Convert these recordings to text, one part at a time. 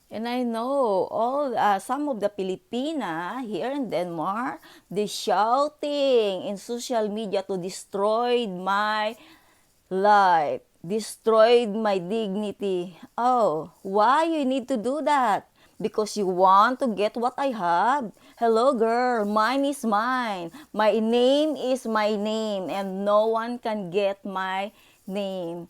And I know some of the Filipina here in Denmark, they shouting in social media to destroy my life, destroyed my dignity. Oh, why you need to do that? Because you want to get what I have. Hello girl, mine is mine. My name is my name and no one can get my name.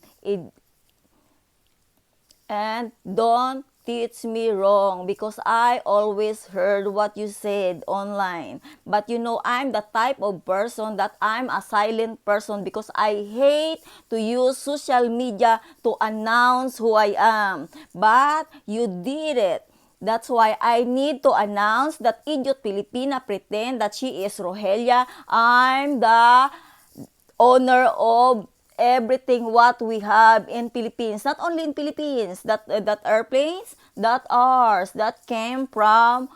And don't teach me wrong because I always heard what you said online. But you know, I'm the type of person that I'm a silent person because I hate to use social media to announce who I am. But you did it. That's why I need to announce that Idiot Filipina pretend that she is Rogelia. I'm the owner of everything what we have in Philippines. Not only in Philippines, that airplanes, that ours, that came from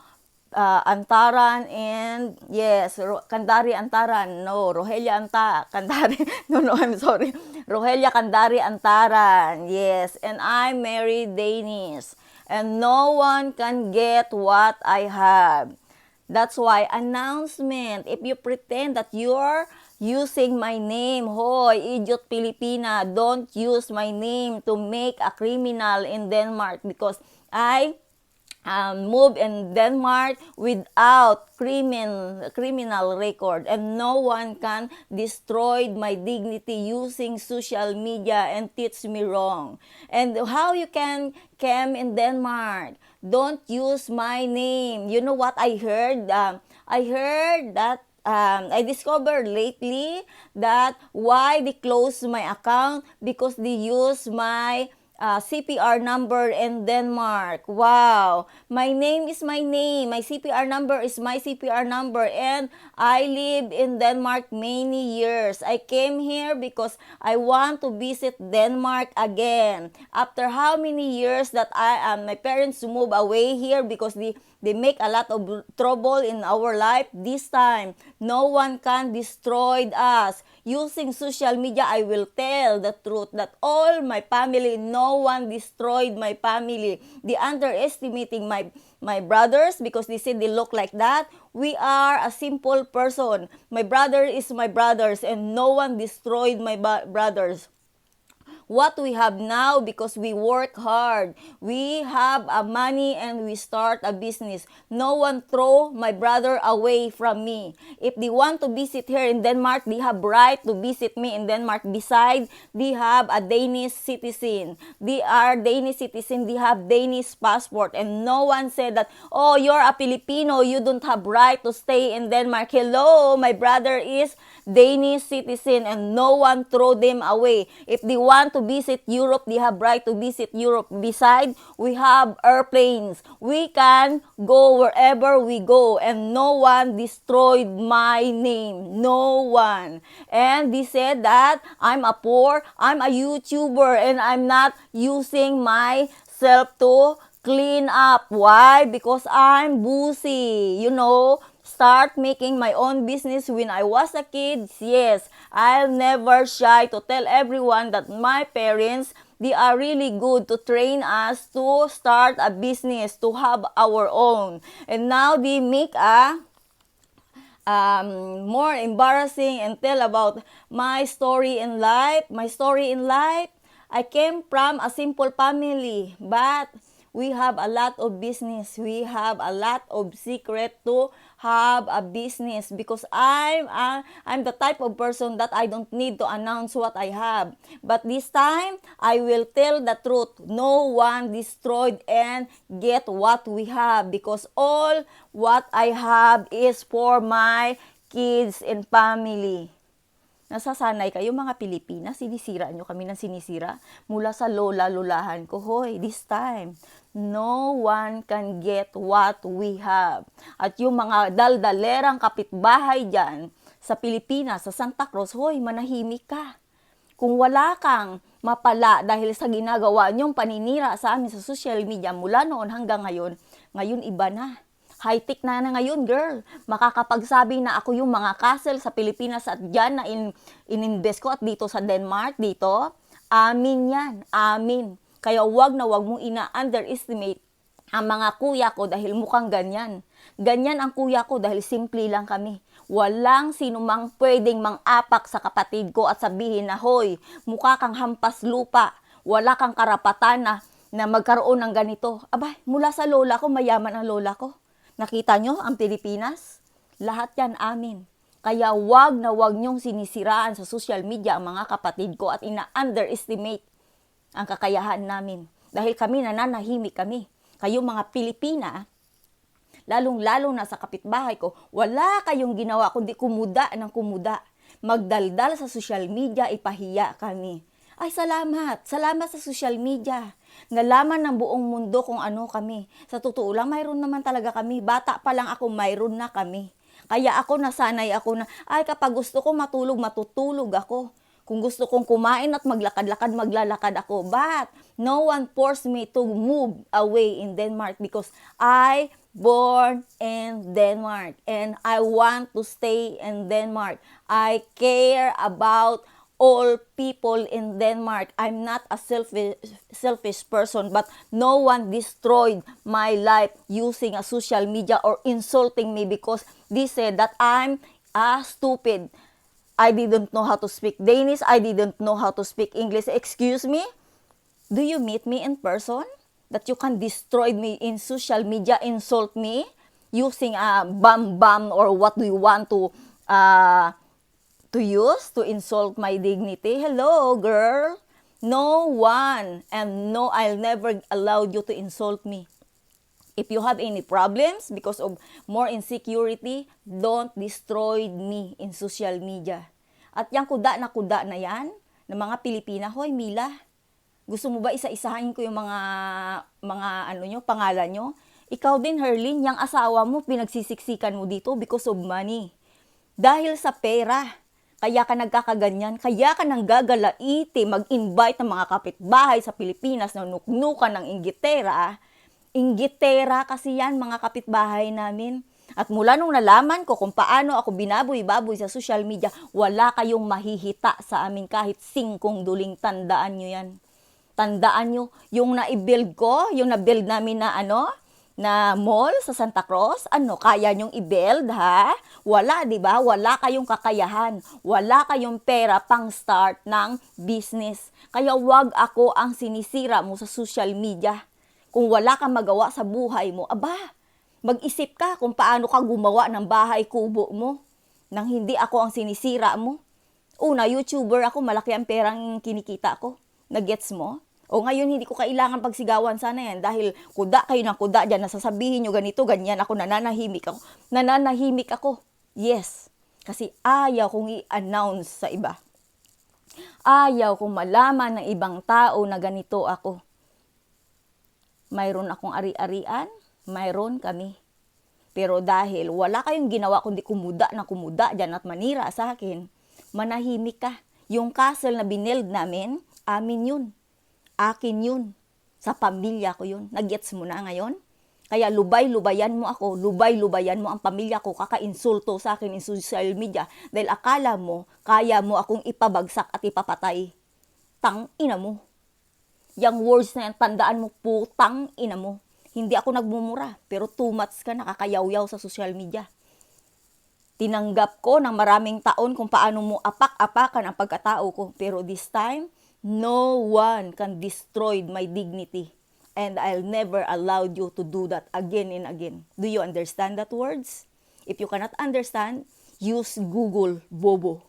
Antaran and yes, Kandari Antaran. No, Rogelia Kandari. No, no, I'm sorry. Rogelia Kandari Antaran. Yes, and I married Danish. And no one can get what I have. That's why announcement, if you pretend that you're using my name, hoy, idiot Filipina, don't use my name to make a criminal in Denmark because I moved in Denmark without criminal record and no one can destroy my dignity using social media and teach me wrong. And how you can come in Denmark? Don't use my name. You know what I heard? I heard that I discovered lately that why they closed my account because they use my CPR number in Denmark. Wow. My name is my name. My CPR number is my CPR number. And I live in Denmark many years. I came here because I want to visit Denmark again. After how many years that my parents move away here because they make a lot of trouble in our life. This time, no one can destroy us. Using social media, I will tell the truth that all my family, no one destroyed my family. They underestimating my brothers because they say they look like that. We are a simple person. My brother is my brothers and no one destroyed my brothers what we have now because we work hard. We have a money and we start a business. No one throw my brother away from me. If they want to visit here in Denmark, they have right to visit me in Denmark. Besides, they have a Danish citizen. They are Danish citizen. They have Danish passport. And no one said that, oh, you're a Filipino. You don't have right to stay in Denmark. Hello, my brother is Danish citizen and no one throw them away. If they want to visit Europe, they have right to visit Europe. Besides, we have airplanes. We can go wherever we go and no one destroyed my name. No one. And they said that I'm a YouTuber and I'm not using myself to clean up. Why? Because I'm boozy. Start making my own business when I was a kid. Yes, I'll never shy to tell everyone that my parents, they are really good to train us to start a business, to have our own. And now they make a more embarrassing and tell about my story in life. My story in life, I came from a simple family, but we have a lot of business. We have a lot of secret to have a business because I'm the type of person that I don't need to announce what I have. But this time, I will tell the truth. No one destroyed and get what we have because all what I have is for my kids and family. Nasasanay kayo mga Pilipinas, sinisira nyo kami ng sinisira mula sa lola-lolahan ko. Hoy, this time, no one can get what we have. At yung mga daldalerang kapitbahay dyan sa Pilipinas, sa Santa Cruz, hoy, manahimik ka. Kung wala kang mapala dahil sa ginagawa nyong paninira sa amin sa social media mula noon hanggang ngayon iba na. High-tech na ngayon, girl. Makakapagsabi na ako yung mga castle sa Pilipinas at dyan na ininvest ko at dito sa Denmark, dito. Amin yan. Amin. Kaya wag na wag mong ina-underestimate ang mga kuya ko dahil mukhang ganyan. Ganyan ang kuya ko dahil simple lang kami. Walang sinumang pwedeng mang-apak sa kapatid ko at sabihin na, hoy, mukha kang hampas lupa. Wala kang karapatan na magkaroon ng ganito. Abay, mula sa lola ko, mayaman ang lola ko. Nakita nyo ang Pilipinas? Lahat yan amin. Kaya wag na wag nyong sinisiraan sa social media ang mga kapatid ko at ina-underestimate ang kakayahan namin. Dahil kami nananahimik kami. Kayo mga Pilipina, lalong-lalo na sa kapitbahay ko, wala kayong ginawa kundi kumuda ng kumuda. Magdaldal sa social media, ipahiya kami. Ay, salamat. Salamat sa social media. Nalaman ng buong mundo kung ano kami. Sa totoo lang, mayroon naman talaga kami. Bata pa lang ako, mayroon na kami. Kaya ako nasanay ako na, ay kapag gusto ko matulog, matutulog ako. Kung gusto kong kumain at maglakad-lakad, maglalakad ako. But no one forced me to move away in Denmark because I born in Denmark and I want to stay in Denmark. I care about all people in Denmark. I'm not a selfish person, but no one destroyed my life using a social media or insulting me because they said that I'm stupid. I didn't know how to speak Danish. I didn't know how to speak English. Excuse me? Do you meet me in person? That you can destroy me in social media, insult me using a bam or what do you want to use to insult my dignity? Hello, girl. No one and no, I'll never allow you to insult me. If you have any problems because of more insecurity, don't destroy me in social media. At yung kuda na yan, ng mga Pilipina, hoy Mila, gusto mo ba isa-isahin ko yung mga pangalan nyo? Ikaw din, Herlin, yung asawa mo, pinagsisiksikan mo dito because of money. Dahil sa pera, kaya ka nagkakaganyan, kaya ka nang gagalaiti, mag-invite ng mga kapitbahay sa Pilipinas na nuknukan ng inggitera. Inggitera kasi yan, mga kapitbahay namin. At mula nung nalaman ko kung paano ako binaboy-baboy sa social media, wala kayong mahihita sa amin kahit 5 duling. Tandaan nyo yan. Tandaan nyo, yung na-build ko, yung na-build namin na mall sa Santa Cruz, kaya nyong i-build, ha? Wala, di ba? Wala kayong kakayahan. Wala kayong pera pang start ng business. Kaya wag ako ang sinisira mo sa social media. Kung wala kang magawa sa buhay mo, mag-isip ka kung paano ka gumawa ng bahay kubo mo nang hindi ako ang sinisira mo. Una, YouTuber ako, malaki ang perang kinikita ko. Nagets mo? O ngayon, hindi ko kailangan pagsigawan sana yan dahil kuda kayo ng kuda dyan, nasasabihin nyo ganito, ganyan ako, nananahimik ako. Nananahimik ako. Yes. Kasi ayaw kong i-announce sa iba. Ayaw kong malaman ng ibang tao na ganito ako. Mayroon akong ari-arian, mayroon kami. Pero dahil wala kayong ginawa kundi kumuda dyan at manira sa akin, manahimik ka. Yung castle na binild namin, amin yun. Akin yun. Sa pamilya ko yun. Nag-gets mo na ngayon? Kaya lubay-lubayan mo ako, lubay-lubayan mo ang pamilya ko, kaka-insulto sa akin in social media dahil akala mo, kaya mo akong ipabagsak at ipapatay. Tang ina mo. Yang words na yan, tandaan mo, putang ina mo. Hindi ako nagmumura, pero too much ka, nakakayaw-yaw sa social media. Tinanggap ko ng maraming taon kung paano mo apak-apakan ang pagkatao ko. Pero this time, no one can destroy my dignity. And I'll never allow you to do that again and again. Do you understand that words? If you cannot understand, use Google, bobo.